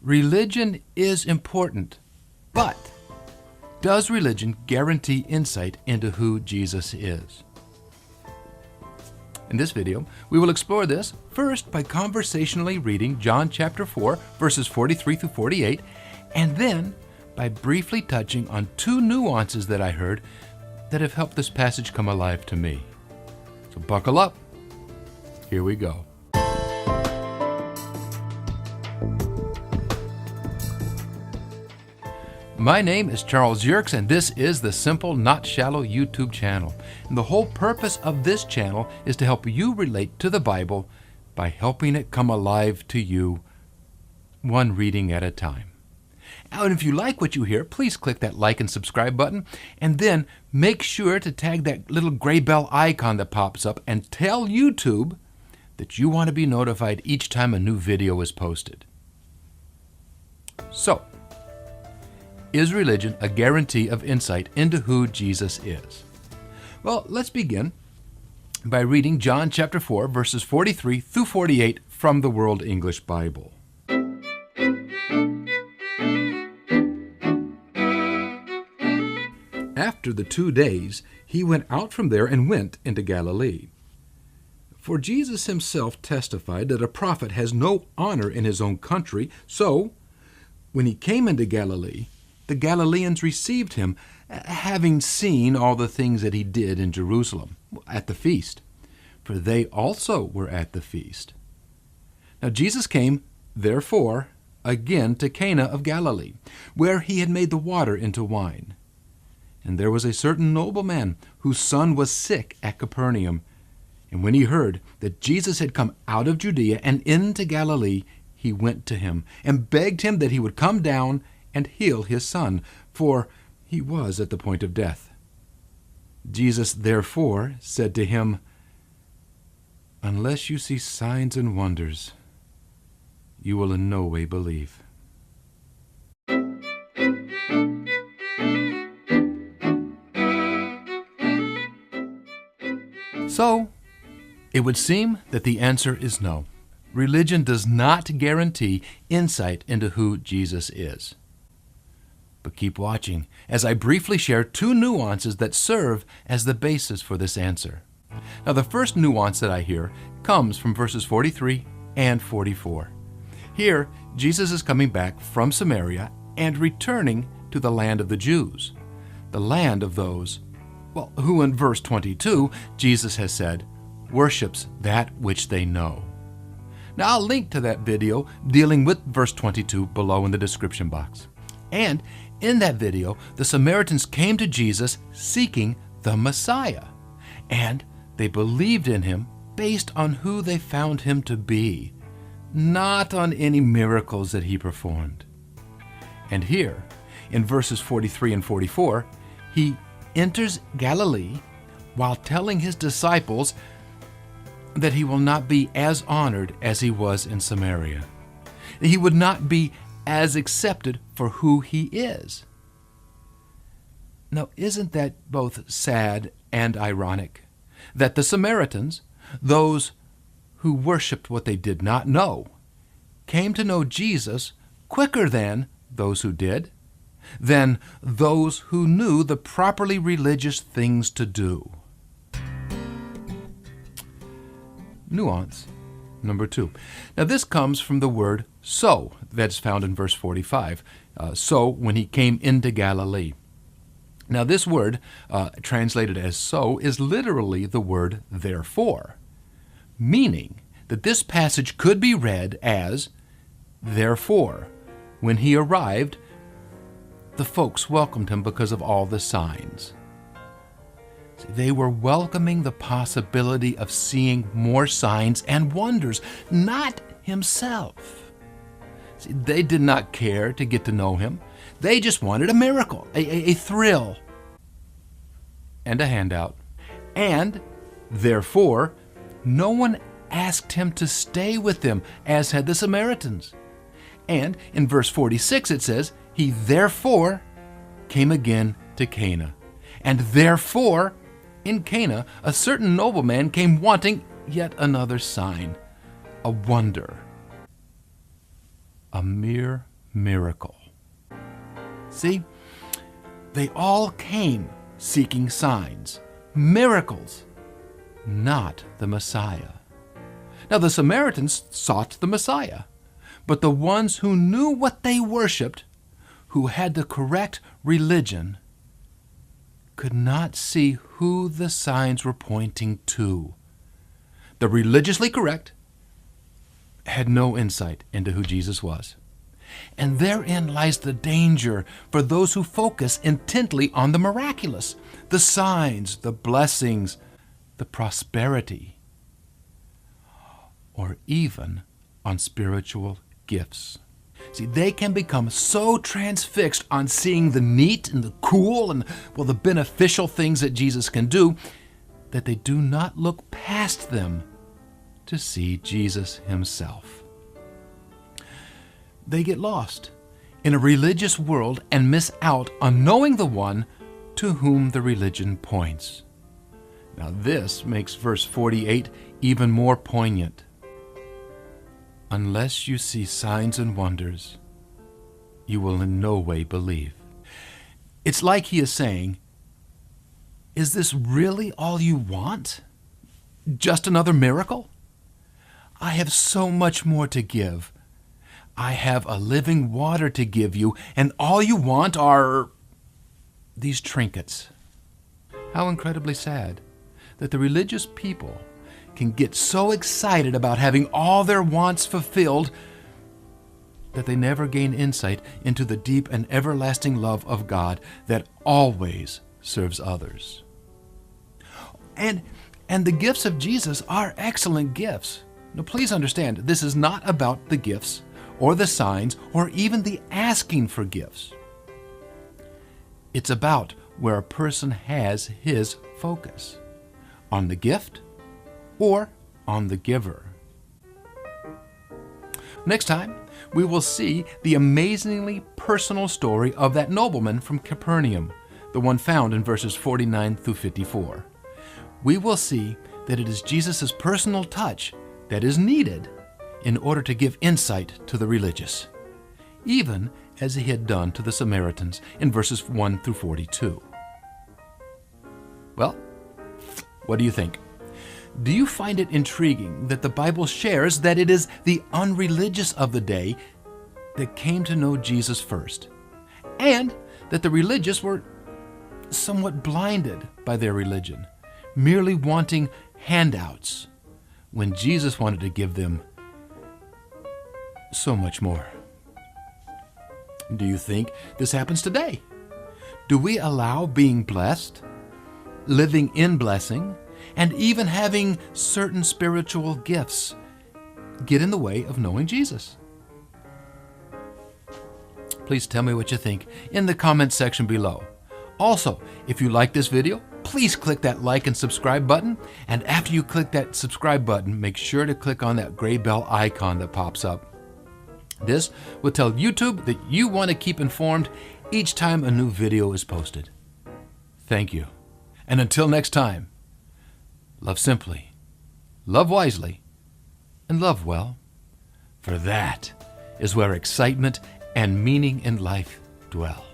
Religion is important, but does religion guarantee insight into who Jesus is? In this video, we will explore this first by conversationally reading John chapter 4, verses 43 through 48, and then by briefly touching on two nuances that I heard that have helped this passage come alive to me. So buckle up. Here we go. My name is Charles Yerkes, and this is the Simple Not Shallow YouTube channel. And the whole purpose of this channel is to help you relate to the Bible by helping it come alive to you, one reading at a time. Now, and if you like what you hear, please click that like and subscribe button, and then make sure to tag that little gray bell icon that pops up and tell YouTube that you want to be notified each time a new video is posted. So, is religion a guarantee of insight into who Jesus is? Well, let's begin by reading John chapter 4, verses 43 through 48 from the World English Bible. After the 2 days, he went out from there and went into Galilee. For Jesus himself testified that a prophet has no honor in his own country, so when he came into Galilee, the Galileans received him, having seen all the things that he did in Jerusalem at the feast, for they also were at the feast. Now Jesus came, therefore, again to Cana of Galilee, where he had made the water into wine. And there was a certain nobleman whose son was sick at Capernaum. And when he heard that Jesus had come out of Judea and into Galilee, he went to him and begged him that he would come down and heal his son, for he was at the point of death. Jesus therefore said to him, "Unless you see signs and wonders, you will in no way believe." So, it would seem that the answer is no. Religion does not guarantee insight into who Jesus is. But keep watching as I briefly share two nuances that serve as the basis for this answer. Now, the first nuance that I hear comes from verses 43 and 44. Here, Jesus is coming back from Samaria and returning to the land of the Jews, the land of those, who in verse 22, Jesus has said, worships that which they know. Now, I'll link to that video dealing with verse 22 below in the description box. And in that video, the Samaritans came to Jesus seeking the Messiah, and they believed in him based on who they found him to be, not on any miracles that he performed. And here, in verses 43 and 44, he enters Galilee while telling his disciples that he will not be as honored as he was in Samaria. He would not be as accepted for who he is. Now, isn't that both sad and ironic? That the Samaritans, those who worshipped what they did not know, came to know Jesus quicker than those who did, than those who knew the properly religious things to do. Nuance number 2. Now, this comes from the word so that's found in verse 45. So when he came into Galilee. Now, this word, translated as so, is literally the word therefore, meaning that this passage could be read as, therefore, when he arrived, the folks welcomed him because of all the signs. See, they were welcoming the possibility of seeing more signs and wonders, not himself. See, they did not care to get to know him. They just wanted a miracle, a thrill, and a handout. And, therefore, no one asked him to stay with them, as had the Samaritans. And in verse 46 it says, he therefore came again to Cana. And therefore, in Cana, a certain nobleman came wanting yet another sign, a wonder, a mere miracle. See, they all came seeking signs, miracles, not the Messiah. Now the Samaritans sought the Messiah, but the ones who knew what they worshiped, who had the correct religion, could not see who the signs were pointing to. The religiously correct had no insight into who Jesus was. And therein lies the danger for those who focus intently on the miraculous, the signs, the blessings, the prosperity, or even on spiritual gifts. See, they can become so transfixed on seeing the neat and the cool and, the beneficial things that Jesus can do that they do not look past them to see Jesus himself. They get lost in a religious world and miss out on knowing the one to whom the religion points. Now this makes verse 48 even more poignant. Unless you see signs and wonders, you will in no way believe. It's like he is saying, is this really all you want? Just another miracle? I have so much more to give. I have a living water to give you, and all you want are these trinkets. How incredibly sad that the religious people can get so excited about having all their wants fulfilled that they never gain insight into the deep and everlasting love of God that always serves others. And the gifts of Jesus are excellent gifts. Now please understand, this is not about the gifts or the signs or even the asking for gifts. It's about where a person has his focus, on the gift or on the giver. Next time, we will see the amazingly personal story of that nobleman from Capernaum, the one found in verses 49 through 54. We will see that it is Jesus' personal touch that is needed in order to give insight to the religious, even as he had done to the Samaritans in verses 1 through 42. Well, what do you think? Do you find it intriguing that the Bible shares that it is the unreligious of the day that came to know Jesus first, and that the religious were somewhat blinded by their religion, merely wanting handouts, when Jesus wanted to give them so much more? Do you think this happens today? Do we allow being blessed, living in blessing, and even having certain spiritual gifts get in the way of knowing Jesus? Please tell me what you think in the comments section below. Also, if you like this video, please click that like and subscribe button. And after you click that subscribe button, make sure to click on that gray bell icon that pops up. This will tell YouTube that you want to keep informed each time a new video is posted. Thank you. And until next time, love simply, love wisely, and love well, for that is where excitement and meaning in life dwell.